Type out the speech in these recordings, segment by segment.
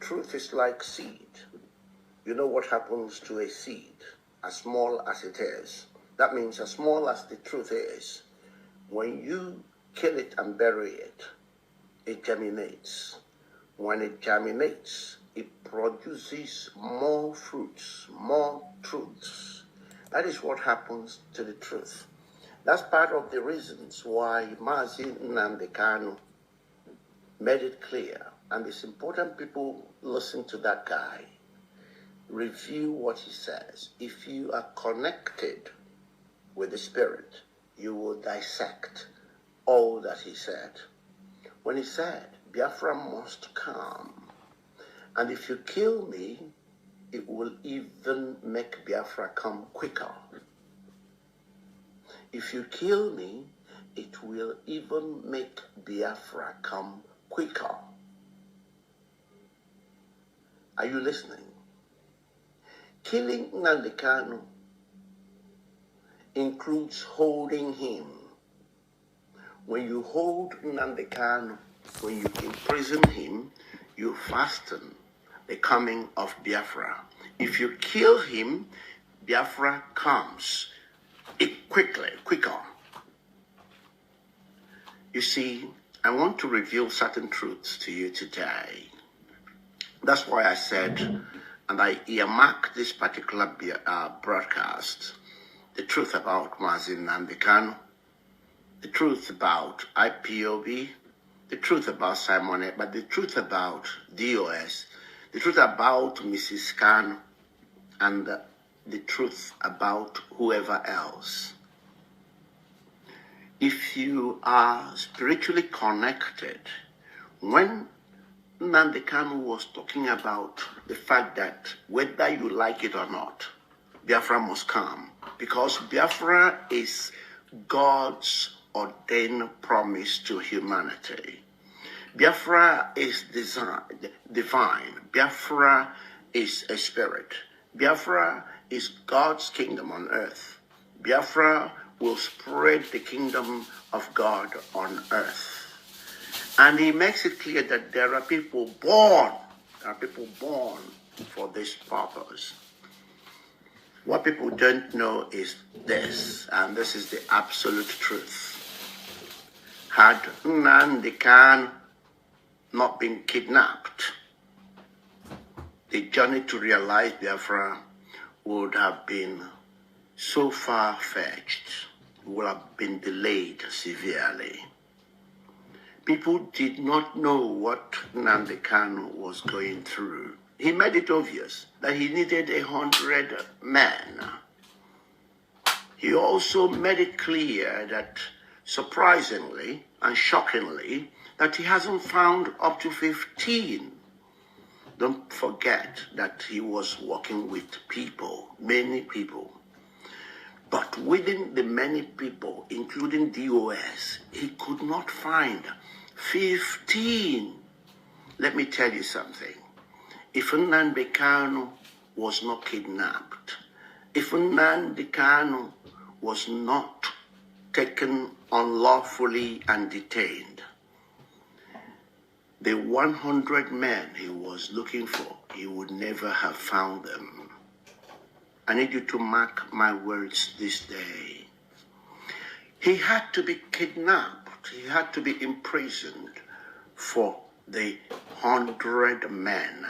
truth is like seed. You know what happens to a seed, as small as it is. That means as small as the truth is, when you kill it and bury it, it germinates. When it germinates, it produces more fruits, more truths. That is what happens to the truth. That's part of the reasons why Mazi Nnamdi Kanu made it clear, and it's important people listen to that guy. Review what he says. If you are connected with the Spirit, you will dissect all that he said. When he said, Biafra must come, and if you kill me, it will even make Biafra come quicker. If you kill me, it will even make Biafra come quicker. Are you listening? Killing Nnamdi Kanu includes holding him. When you hold Nnamdi Kanu, when you imprison him, you fasten the coming of Biafra. If you kill him, Biafra comes quicker. You see, I want to reveal certain truths to you today. That's why I said, and I earmarked this particular broadcast, the truth about Mazi Nnamdi Kanu, the truth about IPOB, the truth about Simon, but the truth about DOS, the truth about Mrs. Kanu, and the truth about whoever else. If you are spiritually connected, when Nnamdi Kanu was talking about the fact that whether you like it or not, Biafra must come, because Biafra is God's ordained promise to humanity. Biafra is divine. Biafra is a spirit. Biafra is God's kingdom on earth. Biafra will spread the kingdom of God on earth. And he makes it clear that there are people born for this purpose. What people don't know is this, and this is the absolute truth. Had Nnamdi Kanu not been kidnapped, the journey to realize Biafra would have been so far-fetched, would have been delayed severely. People did not know what Nnamdi Kanu was going through. He made it obvious that he needed 100 men. He also made it clear that, surprisingly and shockingly, that he hasn't found up to 15. Don't forget that he was working with people, many people. But within the many people, including DOS, he could not find 15. Let me tell you something. If Nnamdi Kanu was not kidnapped, if Nnamdi Kanu was not taken unlawfully and detained, the 100 men he was looking for, he would never have found them. I need you to mark my words this day. He had to be kidnapped. He had to be imprisoned for the 100 men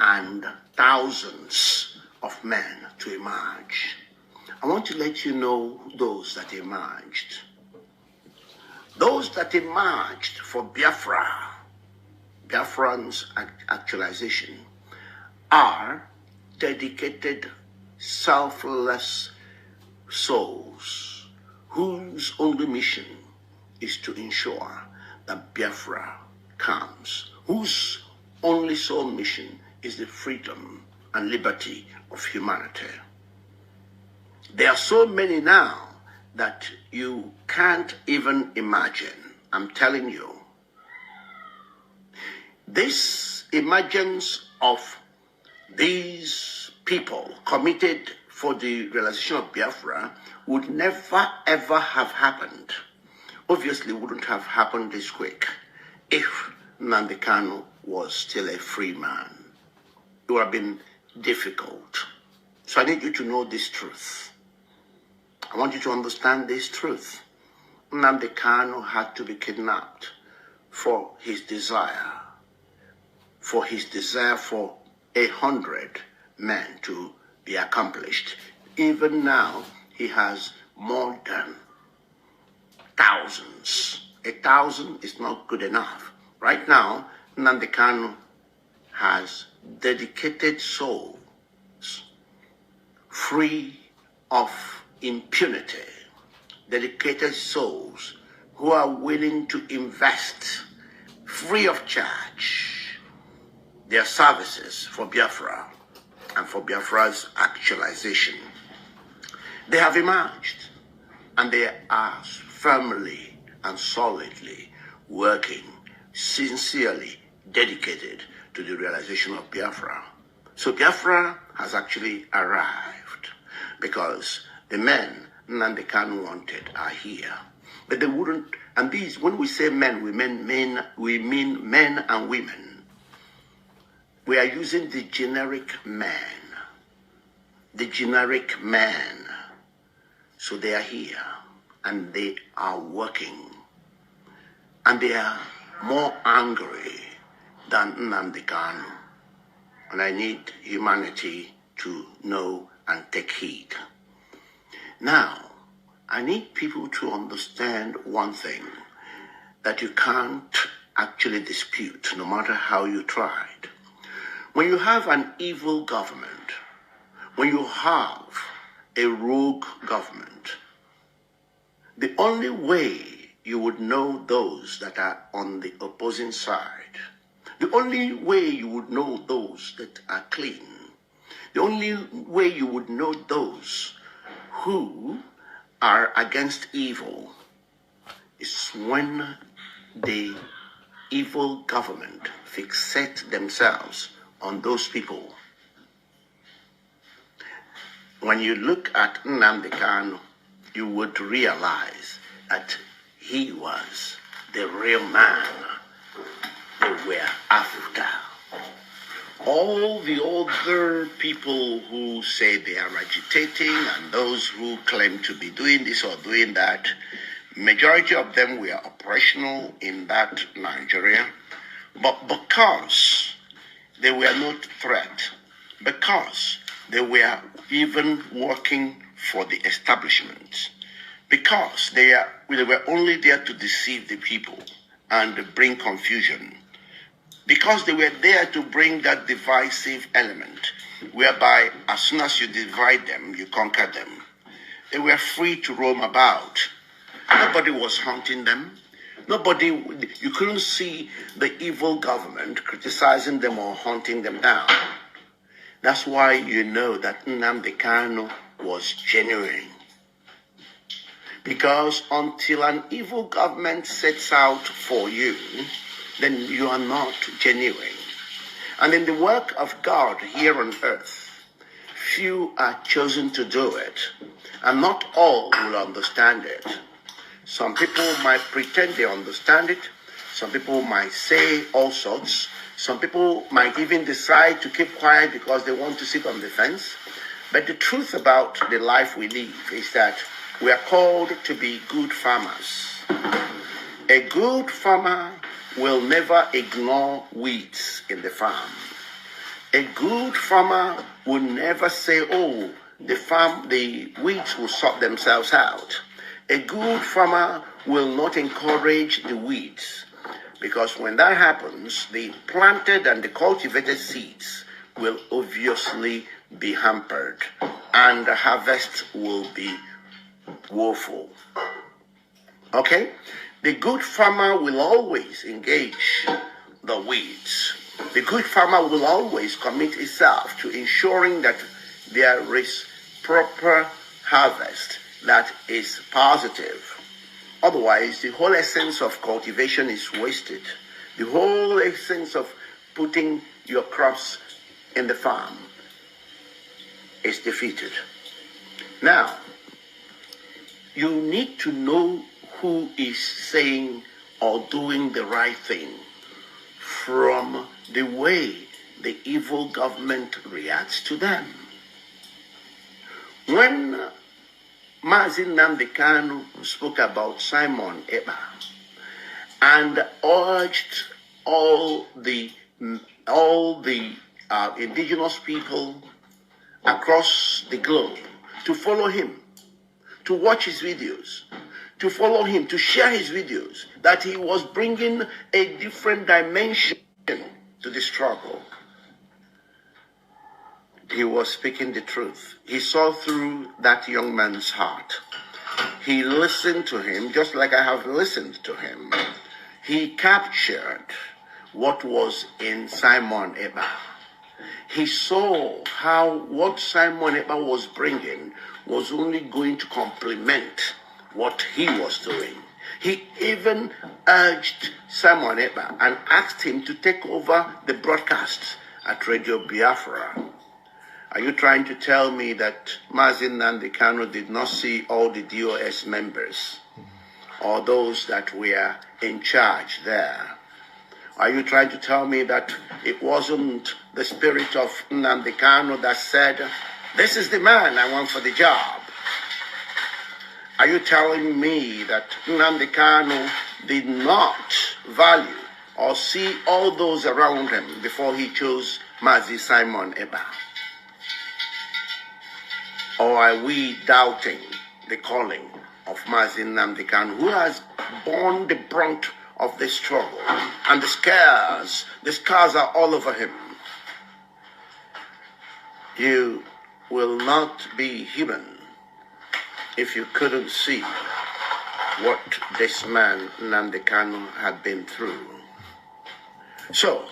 and thousands of men to emerge. I want to let you know those that emerged. Those that emerged for Biafra, Biafrans actualization, are dedicated, selfless souls whose only mission is to ensure that Biafra comes, whose only sole mission is the freedom and liberty of humanity. There are so many now that you can't even imagine. I'm telling you. This emergence of these people committed for the realization of Biafra would never ever have happened. Obviously wouldn't have happened this quick if Nnamdi Kanu was still a free man. It would have been difficult. So I need you to know this truth. I want you to understand this truth. Nnamdi Kanu had to be kidnapped for his desire for 100 men to be accomplished. Even now, he has more than thousands. 1,000 is not good enough. Right now, Nnamdi Kanu has dedicated souls free of impunity, dedicated souls who are willing to invest free of charge their services for Biafra and for Biafra's actualization. They have emerged and they are firmly and solidly working, sincerely dedicated to the realization of Biafra. So Biafra has actually arrived because the men Nnamdi Kanu wanted are here. But they wouldn't, and these, when we say men, we mean men and women. We are using the generic man. The generic man. So they are here and they are working. And they are more angry than Nnamdi Kanu. And I need humanity to know and take heed. Now, I need people to understand one thing, that you can't actually dispute, no matter how you tried. When you have an evil government, when you have a rogue government, the only way you would know those that are on the opposing side, the only way you would know those that are clean, the only way you would know those who are against evil is when the evil government fixate themselves on those people. When you look at Nnamdi Kanu, you would realize that he was the real man they were after. All the other people who say they are agitating and those who claim to be doing this or doing that, majority of them were operational in that Nigeria, but because they were not threat, because they were even working for the establishment, because they were only there to deceive the people and bring confusion, because they were there to bring that divisive element, whereby as soon as you divide them, you conquer them. They were free to roam about. Nobody was hunting them. You couldn't see the evil government criticizing them or hunting them down. That's why you know that Nnamdi Kanu was genuine. Because until an evil government sets out for you, then you are not genuine. And in the work of God here on earth, few are chosen to do it, and not all will understand it. Some people might pretend they understand it. Some people might say all sorts. Some people might even decide to keep quiet because they want to sit on the fence. But the truth about the life we live is that we are called to be good farmers. A good farmer will never ignore weeds in the farm. A good farmer will never say, oh, the weeds will sort themselves out. A good farmer will not encourage the weeds, because when that happens, the planted and the cultivated seeds will obviously be hampered and the harvest will be woeful. Okay? The good farmer will always engage the weeds. The good farmer will always commit itself to ensuring that there is proper harvest that is positive. Otherwise, the whole essence of cultivation is wasted. The whole essence of putting your crops in the farm is defeated. Now, you need to know who is saying or doing the right thing from the way the evil government reacts to them. When Mazi Nnamdi Kanu spoke about Simon Ekpa and urged all the indigenous people across the globe to follow him, to watch his videos, to follow him, to share his videos, that he was bringing a different dimension to the struggle. He was speaking the truth. He saw through that young man's heart. He listened to him just like I have listened to him. He captured what was in Simon Ekpa. He saw how what Simon Ekpa was bringing was only going to complement what he was doing. He even urged Simon Ekpa and asked him to take over the broadcasts at Radio Biafra. Are you trying to tell me that Mazi Nnamdi Kanu did not see all the DOS members or those that were in charge there? Are you trying to tell me that it wasn't the spirit of Nnamdi Kanu that said, this is the man I want for the job? Are you telling me that Nnamdi Kanu did not value or see all those around him before he chose Mazi Simon Ekpa? Or are we doubting the calling of Mazi Nnamdi Kanu, who has borne the brunt of this struggle, and the scars are all over him? You will not be human if you couldn't see what this man Nnamdi Kanu had been through. So,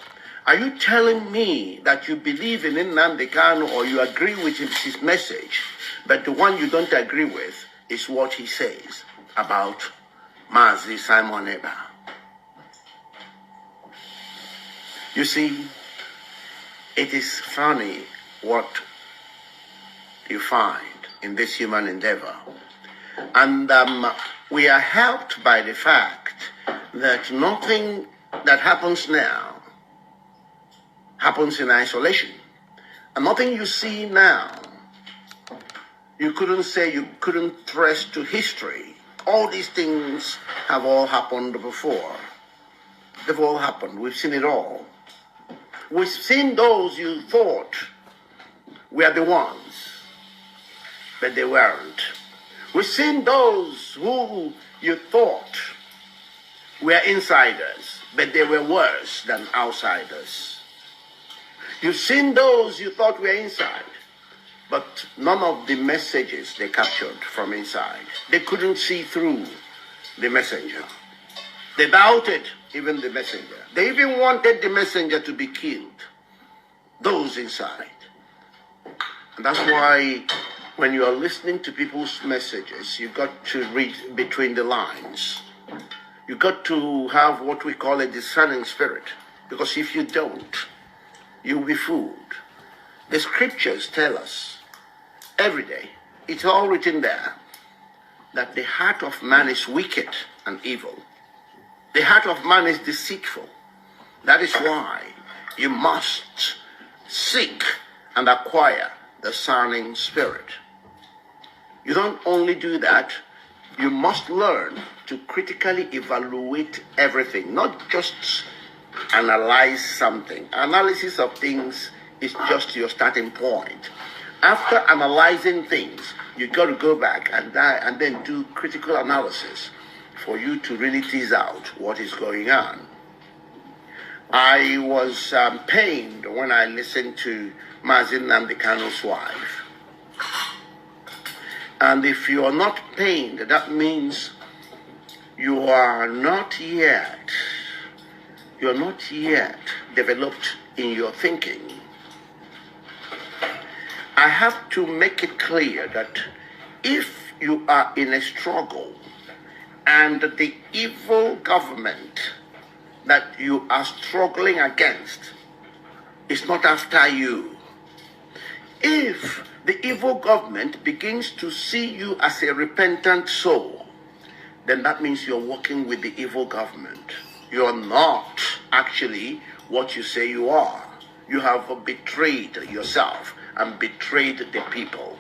are you telling me that you believe in Nnamdi Kanu or you agree with his message, but the one you don't agree with is what he says about Mazi Simon Ekpa? You see, it is funny what you find in this human endeavor. And we are helped by the fact that nothing that happens now happens in isolation. And nothing you see now, you couldn't trace to history. All these things have all happened before. They've all happened. We've seen it all. We've seen those you thought were the ones, but they weren't. We've seen those who you thought were insiders, but they were worse than outsiders. You've seen those you thought were inside, but none of the messages they captured from inside. They couldn't see through the messenger. They doubted even the messenger. They even wanted the messenger to be killed. Those inside. And that's why when you are listening to people's messages, you got to read between the lines. You got to have what we call a discerning spirit. Because if you don't, you'll be fooled. The scriptures tell us every day, it's all written there, that the heart of man is wicked and evil. The heart of man is deceitful. That is why you must seek and acquire the discerning spirit. You don't only do that, you must learn to critically evaluate everything, not just analyze something. Analysis of things is just your starting point. After analyzing things, you got to go back and then do critical analysis for you to really tease out what is going on. I was pained when I listened to Mazi Nnamdi Kanu's wife. And if you are not pained, that means you are not yet developed in your thinking. I have to make it clear that if you are in a struggle and the evil government that you are struggling against is not after you, if the evil government begins to see you as a repentant soul, then that means you're working with the evil government. You're not actually what you say you are. You have betrayed yourself and betrayed the people.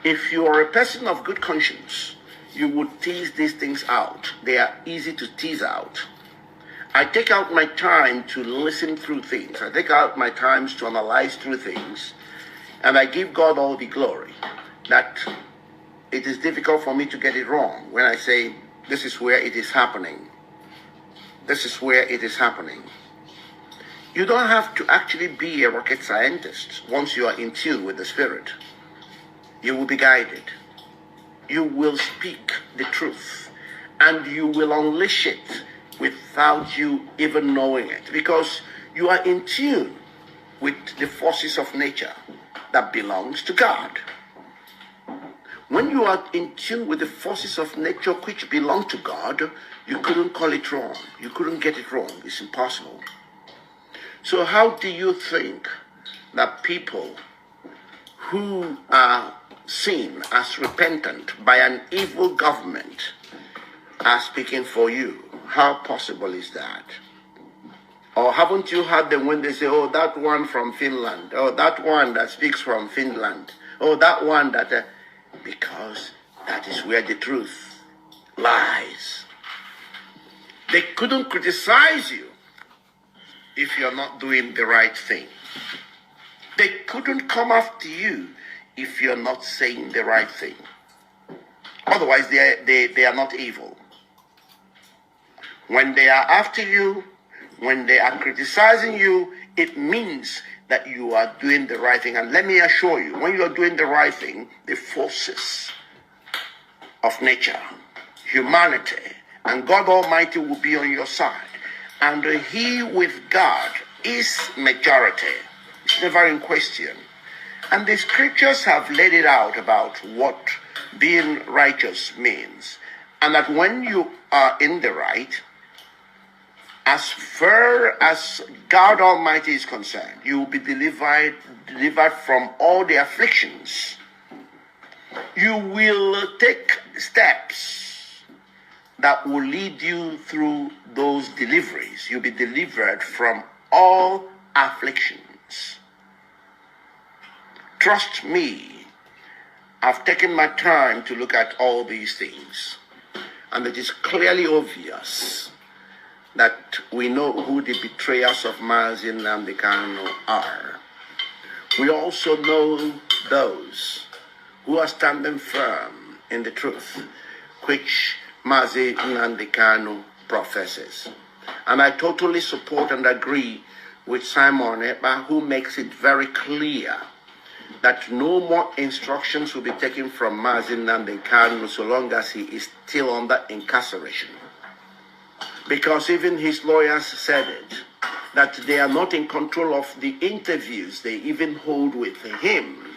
If you are a person of good conscience, you would tease these things out. They are easy to tease out. I take out my time to listen through things. I take out my time to analyze through things. And I give God all the glory that it is difficult for me to get it wrong when I say, this is where it is happening. This is where it is happening. You don't have to actually be a rocket scientist once you are in tune with the Spirit. You will be guided. You will speak the truth, and you will unleash it without you even knowing it, because you are in tune with the forces of nature that belongs to God. When you are in tune with the forces of nature which belong to God, you couldn't call it wrong. You couldn't get it wrong. It's impossible. So how do you think that people who are seen as repentant by an evil government are speaking for you? How possible is that? Or haven't you heard them when they say, oh, that one from Finland, oh, that one that speaks from Finland, oh, that one that... because that is where the truth lies. They couldn't criticize you if you're not doing the right thing. They couldn't come after you if you're not saying the right thing. Otherwise, they are not evil. When they are after you, when they are criticizing you, it means that you are doing the right thing. And let me assure you, when you are doing the right thing, the forces of nature, humanity, and God Almighty will be on your side. And he with God is majority. It's never in question. And the scriptures have laid it out about what being righteous means. And that when you are in the right, as far as God Almighty is concerned, you will be delivered from all the afflictions. You will take steps that will lead you through those deliveries. You'll be delivered from all afflictions. Trust me, I've taken my time to look at all these things, and it is clearly obvious that we know who the betrayers of Mazi Nnamdi Kanu are. We also know those who are standing firm in the truth, which Mazi Nnamdi Kanu professes. And I totally support and agree with Simon Ekpa, who makes it very clear that no more instructions will be taken from Mazi Nnamdi Kanu so long as he is still under incarceration. Because even his lawyers said it, that they are not in control of the interviews they even hold with him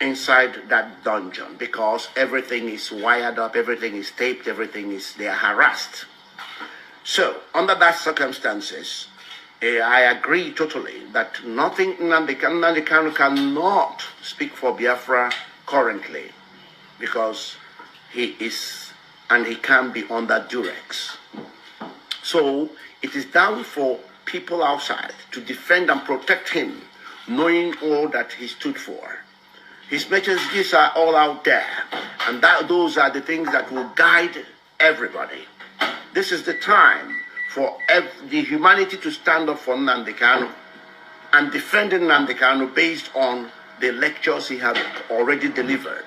inside that dungeon, because everything is wired up, everything is taped, they are harassed. So, under that circumstances, I agree totally that nothing Nnamdi Kanu cannot speak for Biafra currently, because he is and he can be under duress. So it is down for people outside to defend and protect him, knowing all that he stood for. His messages are all out there, and those are the things that will guide everybody. This is the time for the humanity to stand up for Nnamdi Kanu and defend Nnamdi Kanu based on the lectures he has already delivered.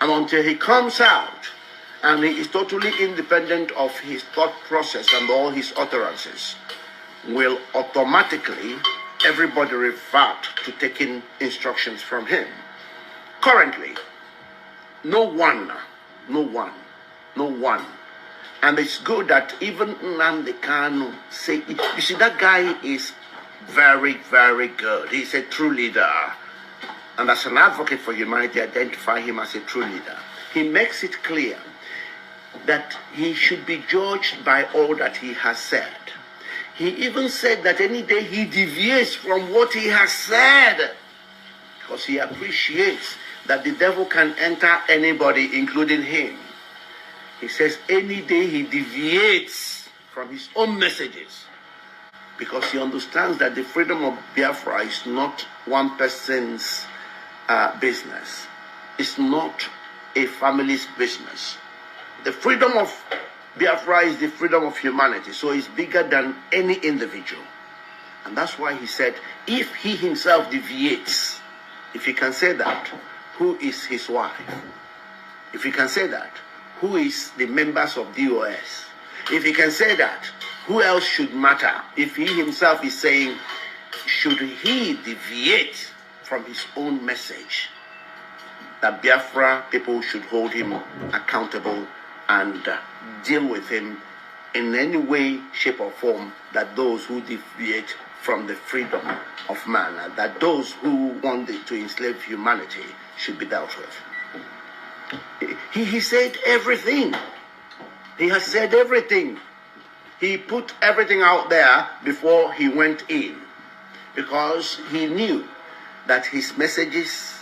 And until he comes out and he is totally independent of his thought process and all his utterances, will automatically everybody revert to taking instructions from him. Currently, no one. And it's good that even Nnamdi Kanu say it. You see, that guy is very, very good. He's a true leader. And as an advocate for humanity, identify him as a true leader. He makes it clear that he should be judged by all that he has said. He even said that any day he deviates from what he has said, because he appreciates that the devil can enter anybody, including him. He says any day he deviates from his own messages, because he understands that the freedom of Biafra is not one person's business. It's not a family's business. The freedom of Biafra is the freedom of humanity, so it's bigger than any individual. And that's why he said, if he himself deviates, if he can say that, who is his wife? If he can say that, who is the members of DOS? If he can say that, who else should matter? If he himself is saying, should he deviate from his own message, that Biafra people should hold him accountable and deal with him in any way, shape or form, that those who deviate from the freedom of man, and that those who wanted to enslave humanity should be dealt with. He said everything. He has said everything. He put everything out there before he went in, because he knew that his messages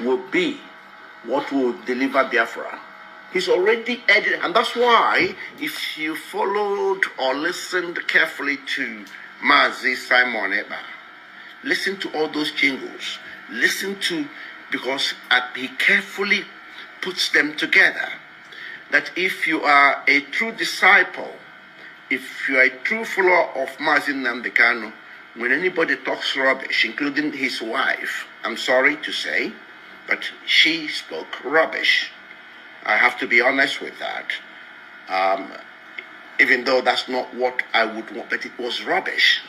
would be what would deliver Biafra. He's already edited, and that's why if you followed or listened carefully to Mazi Simon Eba, listen to all those jingles, because he carefully puts them together, that if you are a true disciple, if you are a true follower of Mazi Nnamdi Kanu, when anybody talks rubbish, including his wife, I'm sorry to say, but she spoke rubbish. I have to be honest with that. Even though that's not what I would want, but it was rubbish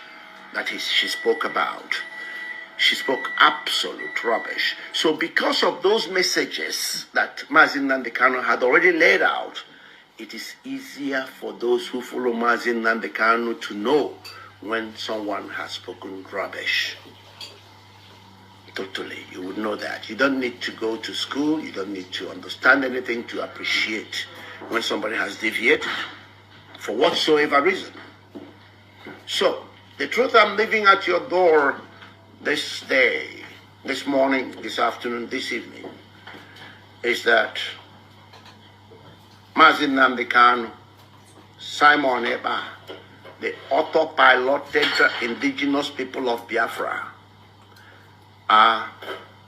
that she spoke about. She spoke absolute rubbish. So because of those messages that Mazi Nnamdi Kanu had already laid out, it is easier for those who follow Mazi Nnamdi Kanu to know when someone has spoken rubbish. Totally, you would know that. You don't need to go to school, you don't need to understand anything to appreciate when somebody has deviated for whatsoever reason. So, the truth I'm leaving at your door this day, this morning, this afternoon, this evening, is that Mazi Nnamdi Kanu, Simon Eba, the autopiloted indigenous people of Biafra, are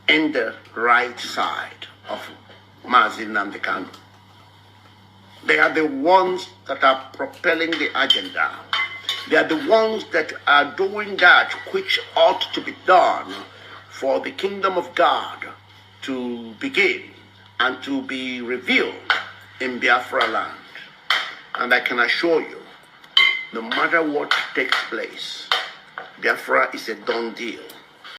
in the right side of Mazi Nnamdi Kanu. They are the ones that are propelling the agenda. They are the ones that are doing that which ought to be done for the kingdom of God to begin and to be revealed in Biafra land. And I can assure you, no matter what takes place, Biafra is a done deal.